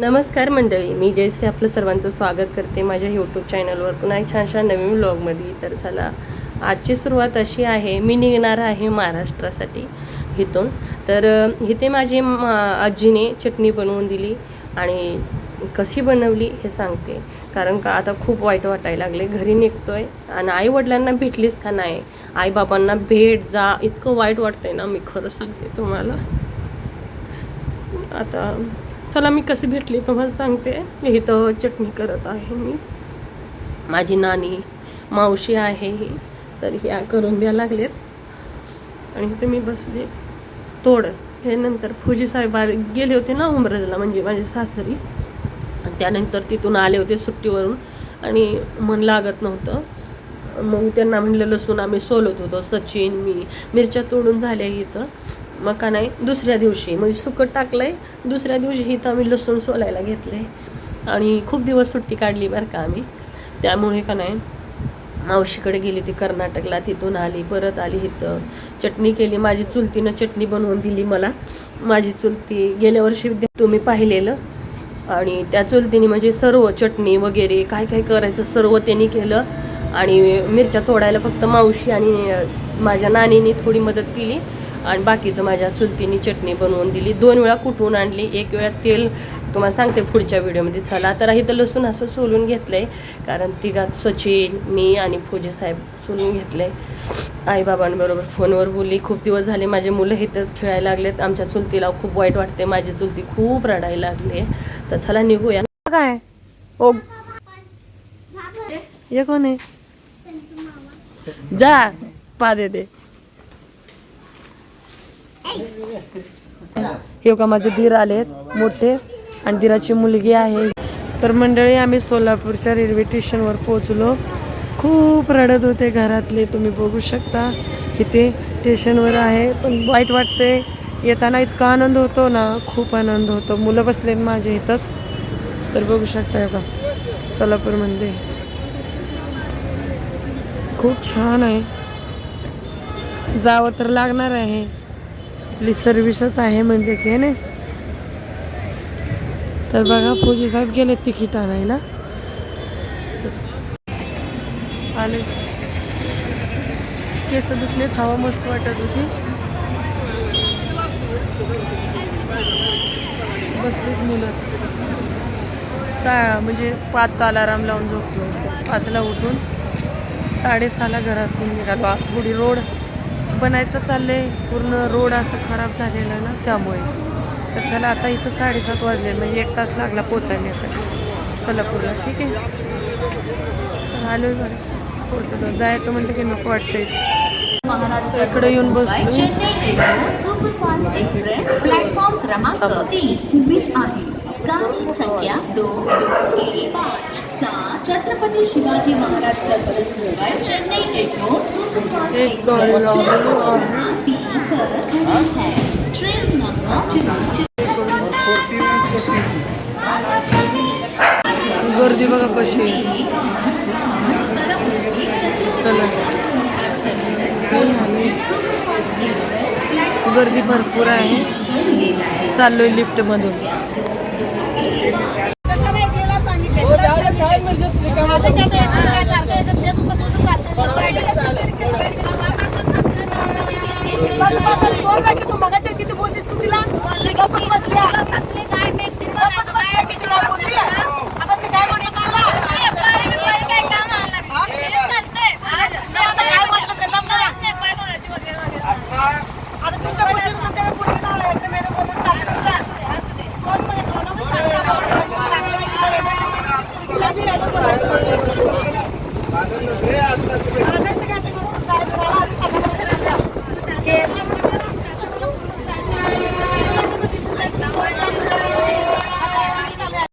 नमस्कार मंडळी, मी जयश्री आपलं सर्वांचं स्वागत करते माझ्या यूट्यूब चॅनलवर पुन्हा एक छानशा नवीन व्लॉगमध्ये. तर चला, आजची सुरुवात अशी आहे, मी निघणार आहे महाराष्ट्रासाठी इथून. तर इथे माझी आजीने चटणी बनवून दिली आणि कशी बनवली हे सांगते. कारण का आता खूप वाईट वाटायला लागले, घरी निघतोय आणि आईवडिलांना भेटलीच का नाही, आईबाबांना भेट जा, इतकं वाईट वाटतंय ना, मी खरं सांगते तुम्हाला. आता चला, मी कशी भेटली तुम्हाला सांगते. इथं चटणी करत आहे मी, माझी नानी मावशी आहे ही, तर ह्या करून द्या लागलेत आणि इथे मी बसले थोडं. हे नंतर फौजी साहेब गेले होते ना उमरजला, म्हणजे माझे सासरी. त्यानंतर तिथून आले होते सुट्टीवरून आणि मन लागत नव्हतं. मग त्यांना म्हणलं लसूण आम्ही सोलत होतो, सचिन मी, मिरच्या तोडून झाल्या इथं. मग का नाही, दुसऱ्या दिवशी म्हणजे सुकट टाकलंय, दुसऱ्या दिवशी इथं आम्ही लसूण सोलायला घेतले आणि खूप दिवस सुट्टी काढली बरं का आम्ही. त्यामुळे का नाही, मावशीकडे गेली ती कर्नाटकला, तिथून आली, परत आली इथं चटणी केली. माझी चुलतीनं चटणी बनवून दिली मला. माझी चुलती गेल्या वर्षी तुम्ही पाहिलेलं, आणि त्या चुलतीने म्हणजे सर्व चटणी वगैरे काय काय करायचं सर्व त्यांनी केलं. आणि मिरच्या तोडायला फक्त मावशी आणि माझ्या नानीने थोडी मदत केली आणि बाकीचं माझ्या चुलतीने चटणी बनवून दिली. 2 वेळा कुटून आणली, 1 वेळा तेल, तुम्हाला सांगते पुढच्या व्हिडिओमध्ये. चला, तर इथं लसूण असं सोलून घेतलं आहे, कारण तिघात सचिन मी आणि फौजी साहेब सोलून घेतलं आहे. आईबाबांबरोबर फोनवर बोलली, खूप दिवस झाले, माझे मुलं इथंच खेळायला लागलेत. आमच्या चुलतीला खूप वाईट वाटते, माझी चुलती खूप रडायला लागली. तर चला निघूया. काय ओ ये कोण आहे, जा पा दे. हे का माझे दीर आलेत मोठे आणि दीराची मुलगी आहे. तर मंडळी, आम्ही सोलापूरच्या रेल्वे स्टेशनवर पोहोचलो. खूप रडत होते घरातले, तुम्ही बघू शकता. इथे स्टेशनवर आहे, पण वाईट वाटते. येताना इतका आनंद होतो ना, खूप आनंद होतो. मुलं बसलेत माझे इथंच, तर बघू शकता का सोलापूरमध्ये खूप छान आहे. जावं तर लागणार आहे, आपली सर्विसच आहे म्हणजे की नाही. तर बघा, फौजी साहेब गेले तिकीट आणायला. आले, केस धुतलेत, हवा मस्त वाटत होती. बसलीत मुलं. म्हणजे 5चा अलाराम लावून झोपलो, 5ला उठून 6:30ला घरातून निघालो. थोडी रोड बनायचं चाललंय, पूर्ण रोड असं खराब झालेला ना, त्यामुळे. तर चला, आता इथं 7:30 वाजले, म्हणजे 1 तास लागला पोचायण्यासाठी सोलापूरला. ठीक आहे, तर आलोय बरं, पोचलो. जायचं म्हटलं की नको वाटतंय. इकडे येऊन बसलो. प्लॅटफॉर्म क्रमांक 3 आहे, गाडी संख्या 2215 Chhatrapati Shivaji Maharaj terminus Chennai Egmore train number. गर्दी बघा कशी. चला, गर्दी भरपूर आहे. चाललोय लिफ्ट मधून. किती बोललीस तू तिला?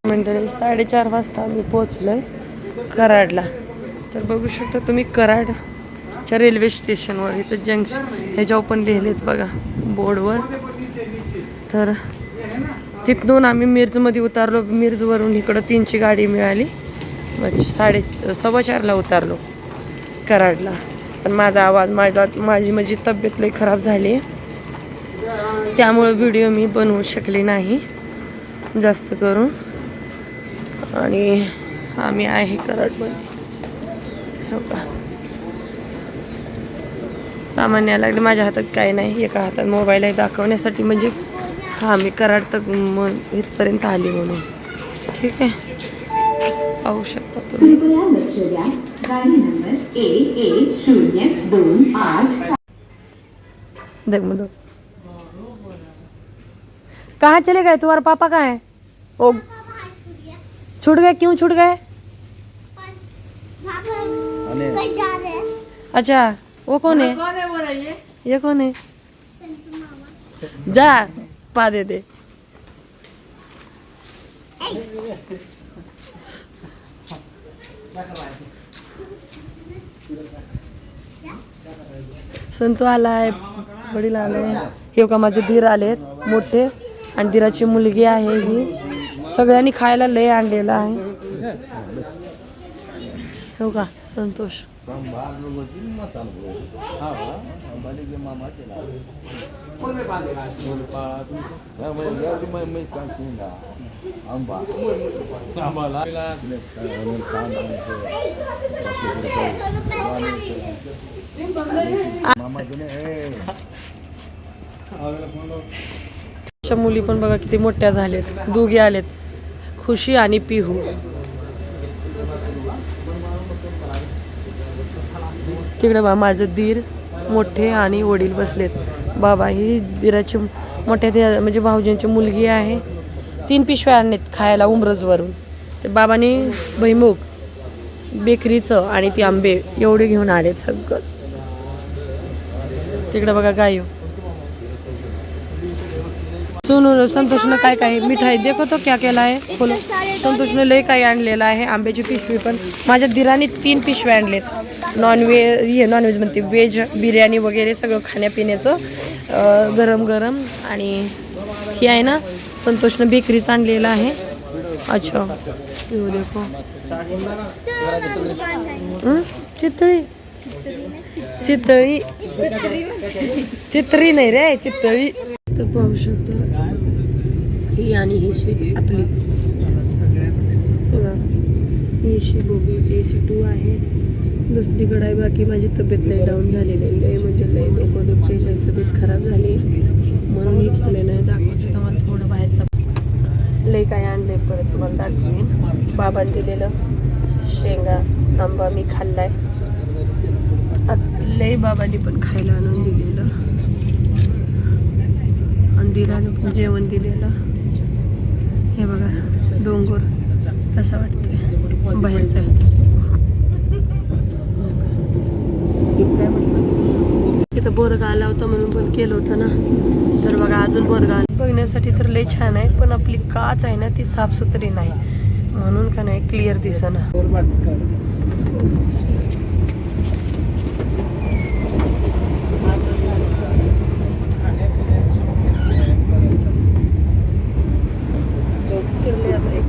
मंडळी, 4:30 वाजता आम्ही पोचलोय कराडला. तर बघू शकता तुम्ही, कराडच्या रेल्वे स्टेशनवर. इथं जंक्शन ह्याच्यावर पण लिहिलेत बघा बोर्डवर. तर तिथून आम्ही मिरजमध्ये उतरलो. मिरजवरून इकडं 3ची गाडी मिळाली, म्हणजे 4:15ला उतरलो कराडला. पण माझा आवाज, माझी तब्येत लई खराब झाली आहे, त्यामुळे व्हिडिओ मी बनवू शकले नाही जास्त करून. आणि आम्ही आहे कराडमध्ये. हो का, सामान यायला लागले. माझ्या हातात काही नाही, एका हातात मोबाईल आहे दाखवण्यासाठी, म्हणजे हा मी कराड तक इथपर्यंत आली म्हणून. ठीक आहे, पाहू शकता तुम्ही. कृपया लक्ष द्या, गाडी नंबर AA028 देख मुझे, कहाँ चले गए तुम्हारा पापा? कहाँ है? ओ छूट गए, क्यों छूट गए? अच्छा, वो कौन है? ये कौन है? जा पा दे दे. संतू आलाय, वडील आले. हे का माझे दीर आलेत मोठे, आणि दीराची मुलगी आहे ही. सगळ्यांनी खायला लय आणलेलं आहे. हो का संतोष. मुली पण बघा किती मोठ्या झालेत. दोघे आलेत, खुशी आणि पिहू. तिकडे बा माझं दीर मोठे आणि वडील बसलेत. बाबा ही दीराची मोठ्या म्हणजे भाऊजींची मुलगी आहे. 3 पिशव्या आणलेत खायला उमरजवरून. ते बाबांनी भैमुख, बेकरीचं आणि ती आंबे एवढे घेऊन आलेत सगळंच. तिकडे बघा गायो. सुनू संतोषनं काय काय मिठाई देखो तो क्या केला आहे. बोलो, संतोषनं लय काही आणलेलं आहे. आंब्याची पिशवी पण. माझ्या दीराने 3 पिशव्या आणलेत. नॉनव्हेज म्हणते, व्हेज बिर्याणी वगैरे सगळं खाण्यापिण्याचं गरम गरम. आणि ही आहे ना संतोषनं बेकरीचं आणलेलं आहे. अच्छा देखो, चितळी चितळी चित्री नाही रे, चितळी. तर पाहू शकता ही आणि ही शीट आपली. ही शी बोगी AC2 आहे. दुसरीकडे आहे. बाकी माझी तब्येत लय डाऊन झालेली आहे. लय म्हणजे लय डोकं दुखते, लय तब्येत खराब झाली म्हणून हे केले नाही. दाखवते तुम्हाला थोडं बाहेरचं. लय काय आणले परत तुम्हाला दाखवेन. बाबांनी दिलेलं शेंगा आंबा मी खाल्लाय. लय बाबांनी पण खायला आणून दिलेलं, आणि दिरानं पण जेवण दिलेलं. हे बघा डोंगर कसं वाटतंय बाहेरचं. तिथं बोरगा आला होता म्हणून पण केलं होतं ना. तर बघा अजून बोरगा बघण्यासाठी तर लय छान आहे, पण आपली काच आहे ना ती साफसुथरी नाही म्हणून का नाही क्लिअर दिसेना. फिरले आता एक